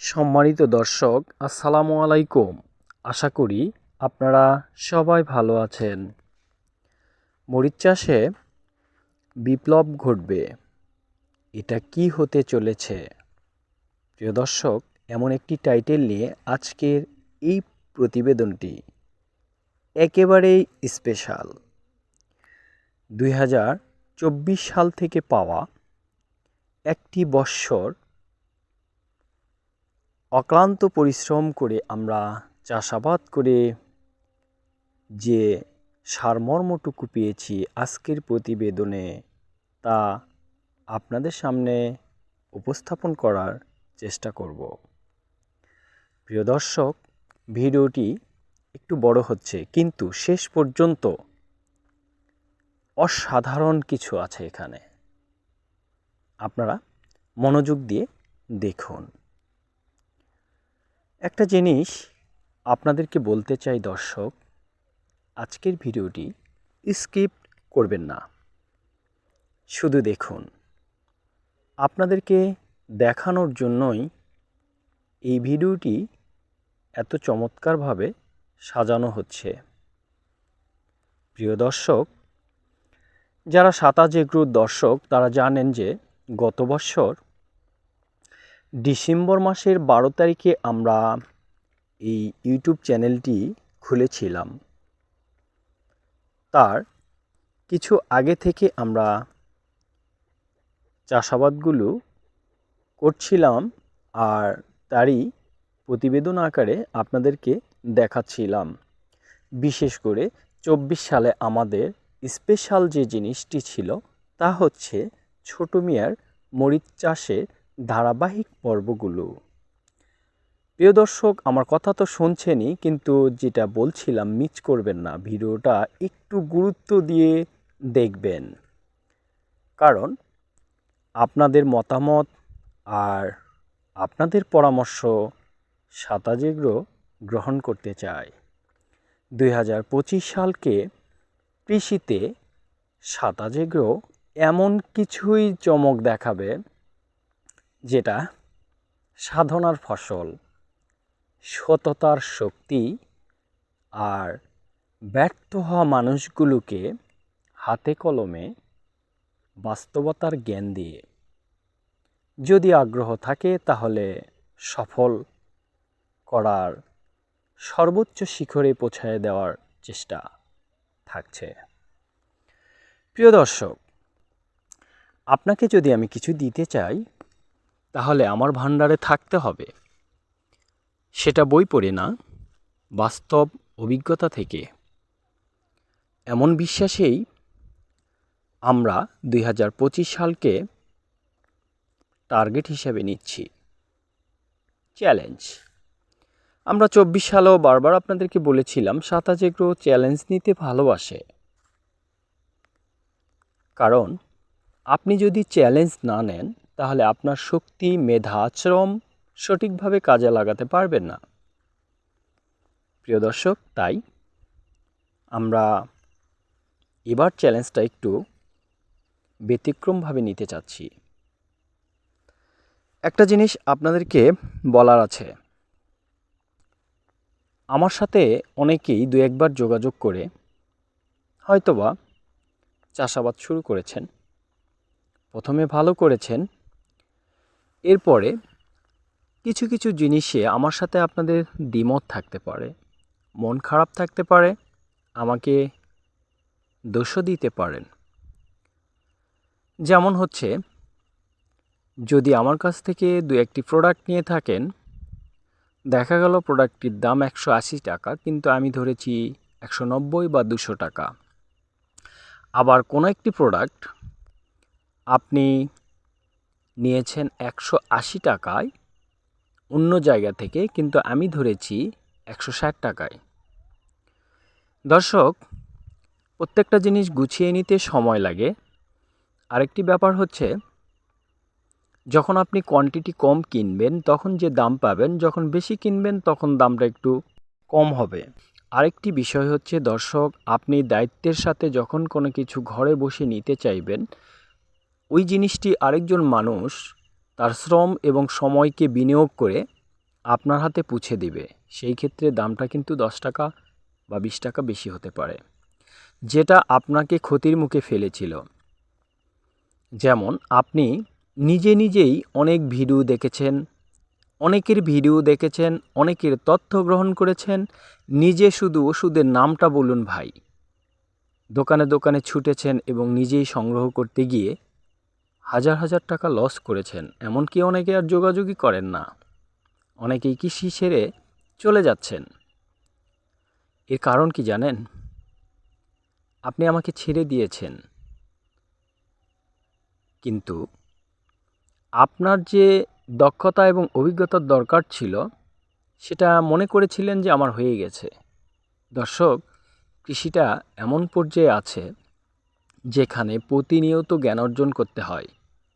সম্মানিত দর্শক, আসসালামু আলাইকুম। আশা করি আপনারা সবাই ভালো আছেন। মরিচ চাষে বিপ্লব ঘটবে, এটা কি হতে চলেছে? প্রিয় দর্শক, এমন একটি টাইটেল নিয়ে আজকের এই প্রতিবেদনটি একেবারেই স্পেশাল। 2024 সাল থেকে পাওয়া একটি বৎসর অক্লান্ত পরিশ্রম করে আমরা চাষাবাদ করে যে সারমর্মটুকু পেয়েছি আজকের প্রতিবেদনে তা আপনাদের সামনে উপস্থাপন করার চেষ্টা করব। প্রিয় দর্শক, ভিডিওটি একটু বড় হচ্ছে, কিন্তু শেষ পর্যন্ত অসাধারণ কিছু আছে এখানে। আপনারা মনোযোগ দিয়ে দেখুন। একটা জিনিস আপনাদেরকে বলতে চাই দর্শক, আজকের ভিডিওটি স্কিপ করবেন না, শুধু দেখুন। আপনাদেরকে দেখানোর জন্যই এই ভিডিওটি এত চমৎকারভাবে সাজানো হচ্ছে। প্রিয় দর্শক, যারা সাতাজ এগ্রোর দর্শক তারা জানেন যে গত বছর ডিসেম্বর মাসের 12 তারিখে আমরা এই ইউটিউব চ্যানেলটি খুলেছিলাম। তার কিছু আগে থেকে আমরা চাষাবাদগুলো করছিলাম, আর তারই প্রতিবেদন আকারে আপনাদেরকে দেখাচ্ছিলাম। বিশেষ করে 24 সালে আমাদের স্পেশাল যে জিনিসটি ছিল তা হচ্ছে ছোট মিয়ার মরিচ চাষের ধারাবাহিক পর্বগুলো। প্রিয় দর্শক, আমার কথা তো শুনছেনই, কিন্তু যেটা বলছিলাম মিস করবেন না, ভিডিওটা একটু গুরুত্ব দিয়ে দেখবেন। কারণ আপনাদের মতামত আর আপনাদের পরামর্শ সাতাজ এগ্রো গ্রহণ করতে চায়। 2025 সালকে কৃষিতে সাতাজ এগ্রো এমন কিছুই চমক দেখাবে যেটা সাধনার ফসল, সততার শক্তি আর ব্যর্থ হওয়া মানুষগুলোকে হাতে কলমে বাস্তবতার জ্ঞান দিয়ে, যদি আগ্রহ থাকে তাহলে সফল করার সর্বোচ্চ শিখরে পৌঁছায় দেওয়ার চেষ্টা থাকছে। প্রিয় দর্শক, আপনাকে যদি আমি কিছু দিতে চাই তাহলে আমার ভান্ডারে থাকতে হবে, সেটা বই পড়ে না, বাস্তব অভিজ্ঞতা থেকে। এমন বিশ্বাসেই আমরা 2025 সালকে টার্গেট হিসেবে নিচ্ছি। চ্যালেঞ্জ আমরা 24 সালেও বারবার আপনাদেরকে বলেছিলাম সাতাজ এগ্রো চ্যালেঞ্জ নিতে ভালোবাসে। কারণ আপনি যদি চ্যালেঞ্জ না নেন তাহলে আপনার শক্তি, মেধা, শ্রম সঠিকভাবে কাজে লাগাতে পারবেন না। প্রিয় দর্শক, তাই আমরা এবার চ্যালেঞ্জটা একটু ব্যতিক্রমভাবে নিতে চাচ্ছি। একটা জিনিস আপনাদেরকে বলার আছে, আমার সাথে অনেকেই দু একবার যোগাযোগ করে হয়তোবা চাষাবাদ শুরু করেছেন। প্রথমে ভালো করেছেন, এরপরে কিছু কিছু জিনিসে আমার সাথে আপনাদের দ্বিমত থাকতে পারে, মন খারাপ থাকতে পারে, আমাকে দোষও দিতে পারেন। যেমন হচ্ছে, যদি আমার কাছ থেকে দু একটি প্রোডাক্ট নিয়ে থাকেন, দেখা গেল প্রোডাক্টটির দাম 180 টাকা, কিন্তু আমি ধরেছি 190 বা 200 টাকা। আবার কোনো একটি প্রোডাক্ট আপনি নিয়েছেন 180 টাকায় অন্য জায়গা থেকে, কিন্তু আমি ধরেছি 160 টাকায়। দর্শক, প্রত্যেকটা জিনিস গুছিয়ে নিতে সময় লাগে। আরেকটি ব্যাপার হচ্ছে, যখন আপনি কোয়ান্টিটি কম কিনবেন তখন যে দাম পাবেন, যখন বেশি কিনবেন তখন দামটা একটু কম হবে। আরেকটি বিষয় হচ্ছে দর্শক, আপনি দায়িত্বের সাথে যখন কোনো কিছু ঘরে বসে নিতে চাইবেন, ওই জিনিসটি আরেকজন মানুষ তার শ্রম এবং সময়কে বিনিয়োগ করে আপনার হাতে পৌঁছে দিবে, সেই ক্ষেত্রে দামটা কিন্তু 10 টাকা বা 20 টাকা বেশি হতে পারে, যেটা আপনাকে ক্ষতির মুখে ফেলেছিল। যেমন আপনি নিজেই অনেক ভিডিও দেখেছেন, অনেকের ভিডিও দেখেছেন, অনেকের তথ্য গ্রহণ করেছেন, নিজে শুধু ওষুধের নামটা বলুন ভাই, দোকানে দোকানে ছুটেছেন এবং নিজেই সংগ্রহ করতে গিয়ে হাজার টাকা লস করেছেন। এমনকি অনেকে আর যোগাযোগই করেন না, অনেকেই কৃষি ছেড়ে চলে যাচ্ছেন। এর কারণ কি জানেন? আপনি আমাকে ছেড়ে দিয়েছেন, কিন্তু আপনার যে দক্ষতা এবং অভিজ্ঞতার দরকার ছিল সেটা মনে করেছিলেন যে আমার হয়ে গেছে। দর্শক, কৃষিটা এমন পর্যায়ে আছে যেখানে প্রতিনিয়ত জ্ঞান অর্জন করতে হয়,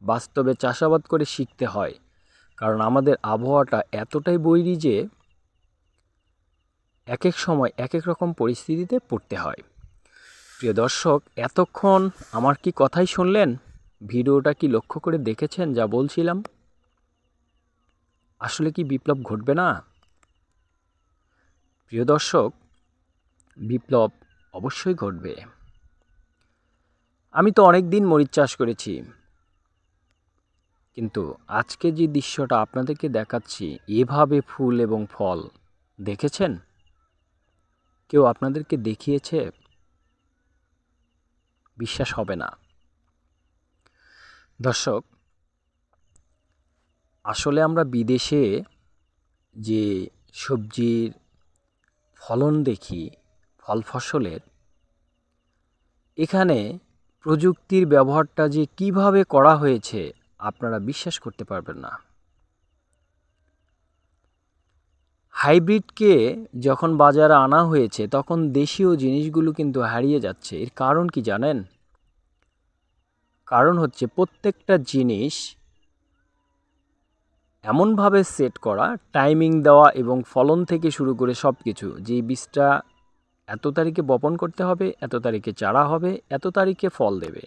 বাস্তবে চাষাবাদ করে শিখতে হয়। কারণ আমাদের আবহাওয়াটা এতটাই বৈরী যে এক এক সময় এক এক রকম পরিস্থিতিতে পড়তে হয়। প্রিয় দর্শক, এতক্ষণ আমার কি কথাই শুনলেন? ভিডিওটা কি লক্ষ্য করে দেখেছেন যা বলছিলাম? আসলে কি বিপ্লব ঘটবে না? প্রিয় দর্শক, বিপ্লব অবশ্যই ঘটবে। আমি তো অনেক দিন মরিচ চাষ করেছি, কিন্তু আজকে যে দৃশ্যটা আপনাদেরকে দেখাচ্ছি, এভাবে ফুল এবং ফল দেখেছেন? কেউ আপনাদেরকে দেখিয়েছে? বিশ্বাস হবে না। দর্শক, আসলে আমরা বিদেশে যে সবজির ফলন দেখি, ফল ফসলের, এখানে প্রযুক্তির ব্যবহারটা যে কিভাবে করা হয়েছে আপনারা বিশ্বাস করতে পারবেন না। হাইব্রিডকে যখন বাজারে আনা হয়েছে তখন দেশীয় জিনিসগুলো কিন্তু হারিয়ে যাচ্ছে। এর কারণ কি জানেন? কারণ হচ্ছে প্রত্যেকটা জিনিস এমনভাবে সেট করা, টাইমিং দেওয়া এবং ফলন থেকে শুরু করে সব কিছু, যে বীজটা এত তারিখে বপন করতে হবে, এত তারিখে চারা হবে, এত তারিখে ফল দেবে,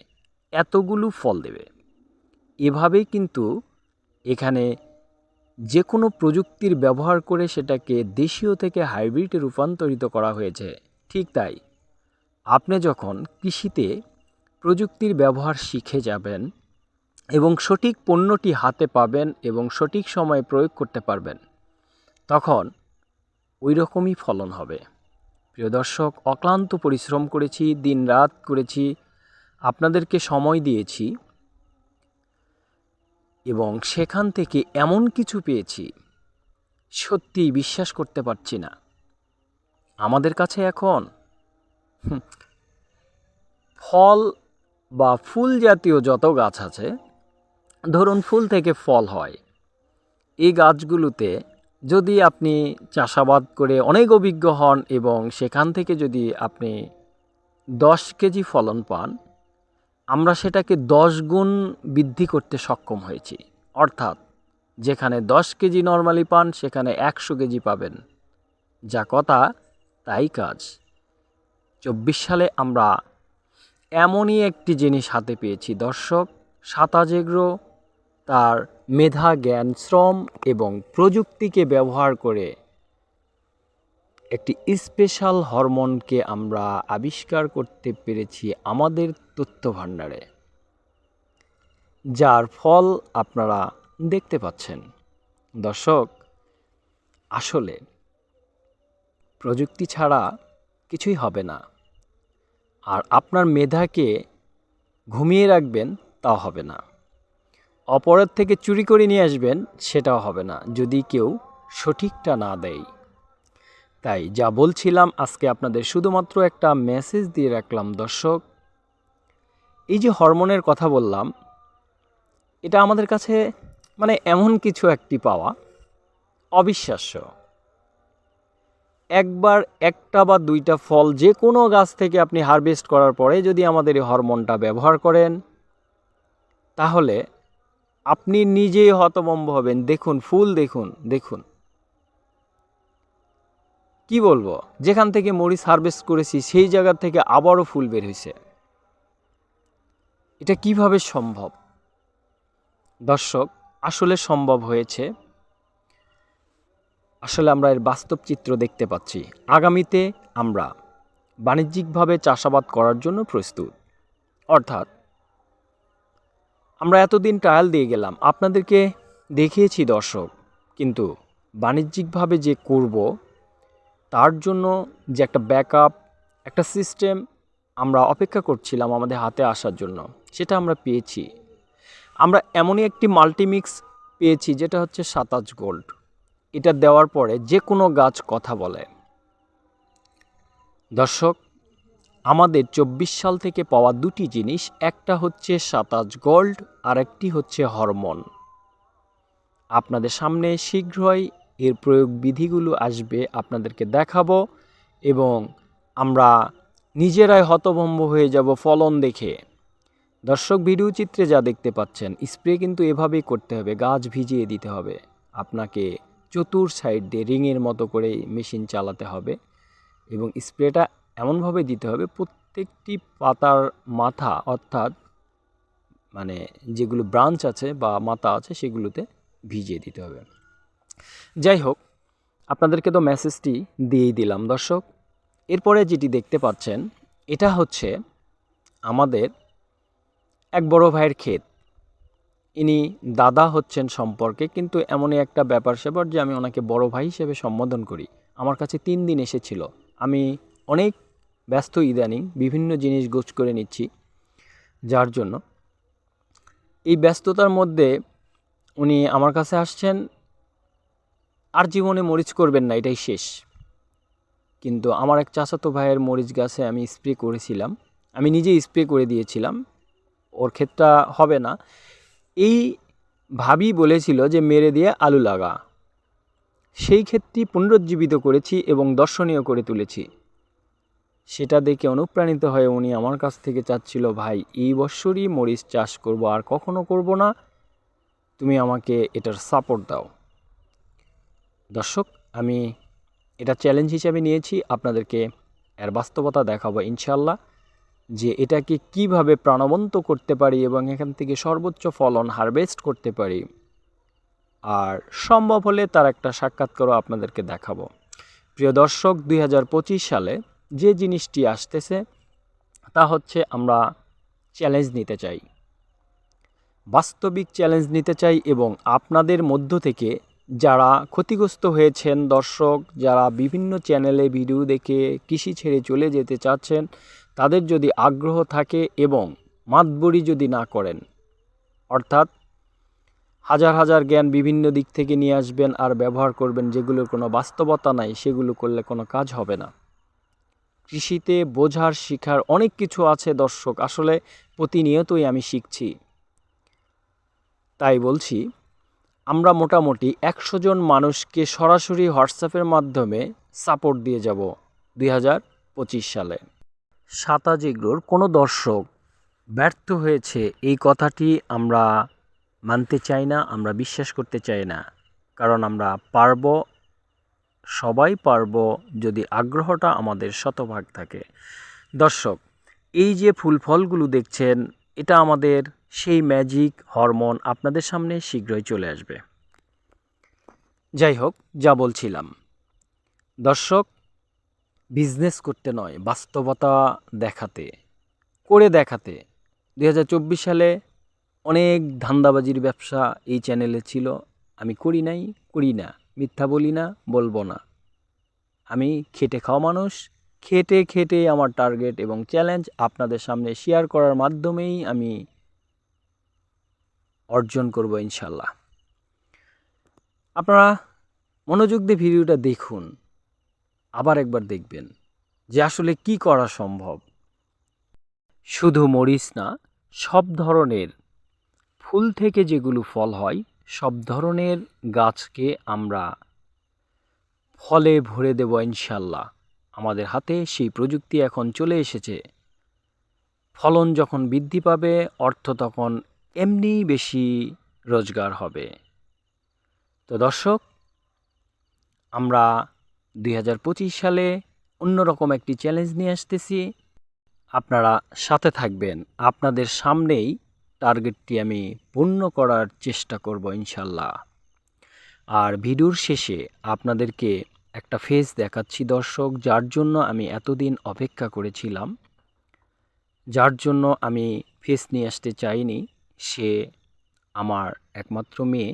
এতগুলো ফল দেবে। এভাবেই কিন্তু এখানে যে কোনো প্রযুক্তির ব্যবহার করে সেটাকে দেশীয় থেকে হাইব্রিডে রূপান্তরিত করা হয়েছে। ঠিক তাই, আপনি যখন কৃষিতে প্রযুক্তির ব্যবহার শিখে যাবেন এবং সঠিক পণ্যটি হাতে পাবেন এবং সঠিক সময়ে প্রয়োগ করতে পারবেন, তখন ওই রকমই ফলন হবে। প্রিয় দর্শক, অক্লান্ত পরিশ্রম করেছি, দিনরাত করেছি, আপনাদেরকে সময় দিয়েছি এবং সেখান থেকে এমন কিছু পেয়েছি, সত্যি বিশ্বাস করতে পারছি না। আমাদের কাছে এখন ফল বা ফুল জাতীয় যত গাছ আছে, ধরুন ফুল থেকে ফল হয়, এই গাছগুলোতে যদি আপনি চাষাবাদ করে অনেক অভিজ্ঞ হন এবং সেখান থেকে যদি আপনি 10 কেজি ফলন পান, আমরা সেটাকে 10 গুণ বৃদ্ধি করতে সক্ষম হয়েছি। অর্থাৎ যেখানে 10 কেজি নরমালি পান সেখানে 100 কেজি পাবেন। যা কথা তাই কাজ। 24 সালে আমরা এমনই একটি জিনিস হাতে পেয়েছি দর্শক, সাতাজ এগ্রো তার মেধা, জ্ঞান, শ্রম এবং প্রযুক্তিকে ব্যবহার করে একটি স্পেশাল হরমোনকে আমরা আবিষ্কার করতে পেরেছি আমাদের তথ্য ভাণ্ডারে, যার ফল আপনারা দেখতে পাচ্ছেন। দর্শক, আসলে প্রযুক্তি ছাড়া কিছুই হবে না। আর আপনার মেধাকে ঘুমিয়ে রাখবেন, তাও হবে না। অপরের থেকে চুরি করে নিয়ে আসবেন, সেটাও হবে না যদি কেউ সঠিকটা না দেয়। তাই যা বলছিলাম আজকে আপনাদের শুধুমাত্র একটা মেসেজ দিয়ে রাখলাম দর্শক। এই যে হরমোনের কথা বললাম, এটা আমাদের কাছে মানে এমন কিছু একটি পাওয়া, অবিশ্বাস্য। একবার একটা বা দুইটা ফল যে কোনো গাছ থেকে আপনি হারভেস্ট করার পরে যদি আমাদের এই হরমোনটা ব্যবহার করেন, তাহলে আপনি নিজেই হতভম্ব হবেন। দেখুন ফুল, দেখুন দেখুন কি বলবো, যেখান থেকে মরিচ হারভেস্ট করেছি সেই জায়গা থেকে আবারও ফুল বের হয়েছে। এটা কিভাবে সম্ভব? দর্শক, আসলে সম্ভব হয়েছে আসলে আমরা এর বাস্তব চিত্র দেখতে পাচ্ছি। আগামীতে আমরা বাণিজ্যিকভাবে চাষাবাদ করার জন্য প্রস্তুত। অর্থাৎ আমরা এতদিন ট্রায়াল দিয়ে গেলাম, আপনাদেরকে দেখিয়েছি দর্শক, কিন্তু বাণিজ্যিকভাবে যে করব তার জন্য যে একটা ব্যাকআপ, একটা সিস্টেম আমরা অপেক্ষা করছিলাম আমাদের হাতে আসার জন্য, সেটা আমরা পেয়েছি। আমরা এমনই একটি মাল্টিমিক্স পেয়েছি যেটা হচ্ছে 27 গোল্ড। এটা দেওয়ার পরে যে কোনো গাছ কথা বলে। দর্শক, আমাদের 24 সাল থেকে পাওয়া দুটি জিনিস, একটা হচ্ছে 27 গোল্ড আর একটি হচ্ছে হরমোন। আপনাদের সামনে শীঘ্রই এর প্রয়োগ বিধিগুলো আসবে, আপনাদেরকে দেখাবো এবং আমরা নিজেরাই হতভম্ব হয়ে যাব ফলন দেখে। দর্শক, ভিডিও চিত্রে যা দেখতে পাচ্ছেন, স্প্রে কিন্তু এভাবেই করতে হবে, গাছ ভিজিয়ে দিতে হবে। আপনাকে চতুর সাইড দিয়ে রিংয়ের মতো করে মেশিন চালাতে হবে এবং স্প্রেটা এমনভাবে দিতে হবে প্রত্যেকটি পাতার মাথা, অর্থাৎ মানে যেগুলো ব্রাঞ্চ আছে বা মাথা আছে সেগুলোতে ভিজিয়ে দিতে হবে। যাই হোক, আপনাদেরকে তো মেসেজটি দিয়েই দিলাম দর্শক। এরপরে যেটি দেখতে পাচ্ছেন, এটা হচ্ছে আমাদের এক বড় ভাইয়ের ক্ষেত। ইনি দাদা হচ্ছেন সম্পর্কে, কিন্তু এমনই একটা ব্যাপার স্যাপার যে আমি ওনাকে বড় ভাই হিসেবে সম্বোধন করি। আমার কাছে 3 দিন এসেছিল। আমি অনেক ব্যস্ত ইদানিং, বিভিন্ন জিনিস গোছ করে নিচ্ছি, যার জন্য এই ব্যস্ততার মধ্যে উনি আমার কাছে আসছেন। আর জীবনে মরিচ করবেন না, এটাই শেষ। কিন্তু আমার এক চাচাতো ভাইয়ের মরিচ গাছে আমি স্প্রে করেছিলাম, আমি নিজেই স্প্রে করে দিয়েছিলাম। ওর ক্ষেতটা হবে না, এই ভাবি বলেছিল যে মেরে দিয়ে আলু লাগা। সেই ক্ষেতটি পুনরুজ্জীবিত করেছি এবং দর্শনীয় করে তুলেছি। সেটা দেখে অনুপ্রাণিত হয়ে উনি আমার কাছ থেকে চাচ্ছিল, ভাই এই বৎসরই মরিচ চাষ করব, আর কখনো করব না, তুমি আমাকে এটার সাপোর্ট দাও। দর্শক, আমি এটা চ্যালেঞ্জ হিসেবে নিয়েছি, আপনাদেরকে এর বাস্তবতা দেখাবো ইনশাল্লাহ, যে এটাকে কিভাবে প্রাণবন্ত করতে পারি এবং এখান থেকে সর্বোচ্চ ফলন হারভেস্ট করতে পারি। আর সম্ভব হলে তার একটা সাক্ষাৎকারও আপনাদেরকে দেখাবো। প্রিয় দর্শক, 2025 সালে যে জিনিসটি আসতেছে তা হচ্ছে আমরা চ্যালেঞ্জ নিতে চাই, বাস্তবিক চ্যালেঞ্জ নিতে চাই এবং আপনাদের মধ্য থেকে যারা ক্ষতিগ্রস্ত হয়েছেন দর্শক, যারা বিভিন্ন চ্যানেলে ভিডিও দেখে কৃষি ছেড়ে চলে যেতে চাচ্ছেন, তাদের যদি আগ্রহ থাকে এবং মাতবরি যদি না করেন, অর্থাৎ হাজার হাজার জ্ঞান বিভিন্ন দিক থেকে নিয়ে আসবেন আর ব্যবহার করবেন যেগুলোর কোনো বাস্তবতা নাই, সেগুলো করলে কোনো কাজ হবে না। কৃষিতে বোঝার শিখার অনেক কিছু আছে দর্শক, আসলে প্রতিনিয়তই আমি শিখছি। তাই বলছি, আমরা মোটামুটি 100 জন মানুষকে সরাসরি হোয়াটসঅ্যাপের মাধ্যমে সাপোর্ট দিয়ে যাব 2025 সালে। 27 এগ্রোর কোনো দর্শক ব্যর্থ হয়েছে এই কথাটি আমরা মানতে চাই না, আমরা বিশ্বাস করতে চাই না। কারণ আমরা পারব, সবাই পারব যদি আগ্রহটা আমাদের শতভাগ থাকে। দর্শক, এই যে ফুল ফলগুলো দেখছেন, এটা আমাদের সেই ম্যাজিক হরমোন, আপনাদের সামনে শীঘ্রই চলে আসবে। যাই হোক, যা বলছিলাম দর্শক, বিজনেস করতে নয়, বাস্তবতা দেখাতে, করে দেখাতে। 2024 সালে অনেক ধান্দাবাজির ব্যবসা এই চ্যানেলে ছিল, আমি করি নাই, করি না, মিথ্যা বলি না, বলবো না। আমি খেটে খাওয়া মানুষ, খেটে খেটে আমার টার্গেট এবং চ্যালেঞ্জ আপনাদের সামনে শেয়ার করার মাধ্যমেই আমি অর্জন করব ইনশাল্লাহ। আপনারা মনোযোগ দিয়ে ভিডিওটা দেখুন, আবার একবার দেখবেন যে আসলে কি করা সম্ভব। শুধু মরিচ না, সব ধরনের ফুল থেকে যেগুলো ফল হয়, সব ধরনের গাছকে আমরা ফলে ভরে দেব ইনশাল্লাহ। আমাদের হাতে সেই প্রযুক্তি এখন চলে এসেছে। ফলন যখন বৃদ্ধি পাবে, অর্থ তখন এমনিই বেশি রোজগার হবে। তো দর্শক, আমরা 2025 সালে অন্যরকম একটি চ্যালেঞ্জ নিয়ে আসতেছি, আপনারা সাথে থাকবেন। আপনাদের সামনেই টার্গেটটি আমি পূর্ণ করার চেষ্টা করব ইনশাল্লাহ। আর ভিডিওর শেষে আপনাদেরকে একটা ফেস দেখাচ্ছি দর্শক, যার জন্য আমি এতদিন অপেক্ষা করেছিলাম, যার জন্য আমি ফেস নিয়ে আসতে চাইনি। সে আমার একমাত্র মেয়ে,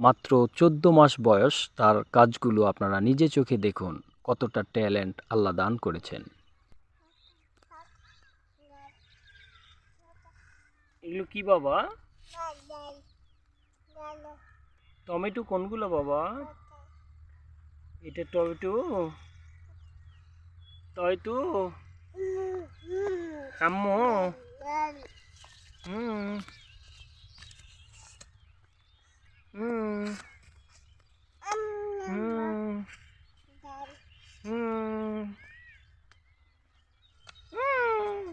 মাত্র 14 মাস বয়স। তার কাজগুলো আপনারা নিজে চোখে দেখুন, কতটা ট্যালেন্ট আল্লাহ দান করেছেন। এগুলো কি বাবা? টমেটো কোনগুলো বাবা? এটা টমেটো? টমেটো আম্মু? হুম হুম হুম হুম হুম।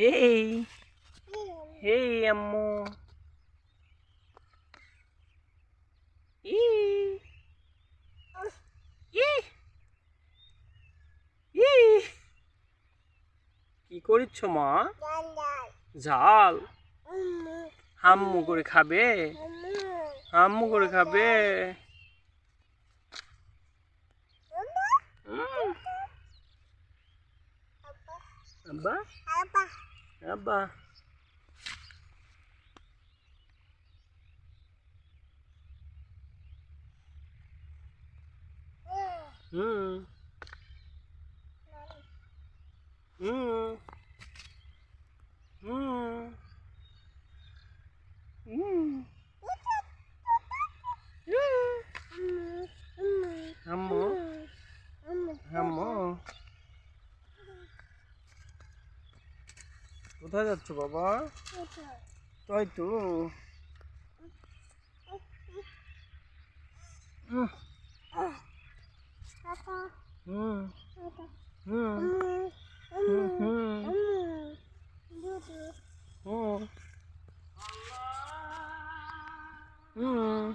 এই এই আম্মু। ই ই ই কি করিচ্ছ মা? ঝাল হাম্মু করে খাবে? হাম্মু করে খাবে? উম, আব্বা আব্বা। হুম হুম হুম হুম। হাম্মু হাম্মু। কোথায় যাচ্ছ বাবা? তাই তো। হুম হুম হুম হুম হুম হুম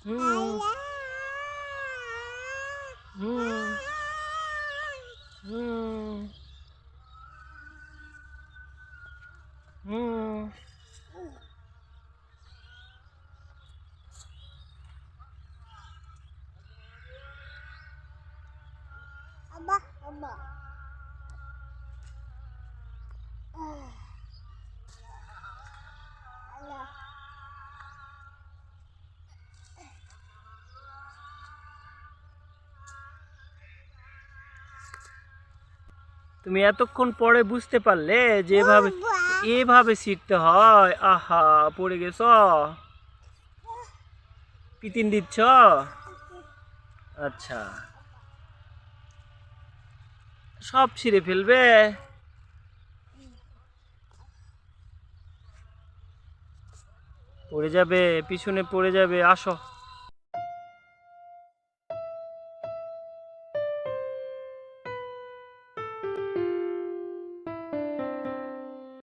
হুম হুম হুম হুম। তুমি এতক্ষণ পরে বুঝতে পারলে যে এভাবে শিখতে হয়? আহা, পড়ে গেছ? পিতিন দিচ্ছ? আচ্ছা, সব ছিঁড়ে ফেলবে? পড়ে যাবে, পিছনে পড়ে যাবে। আসো।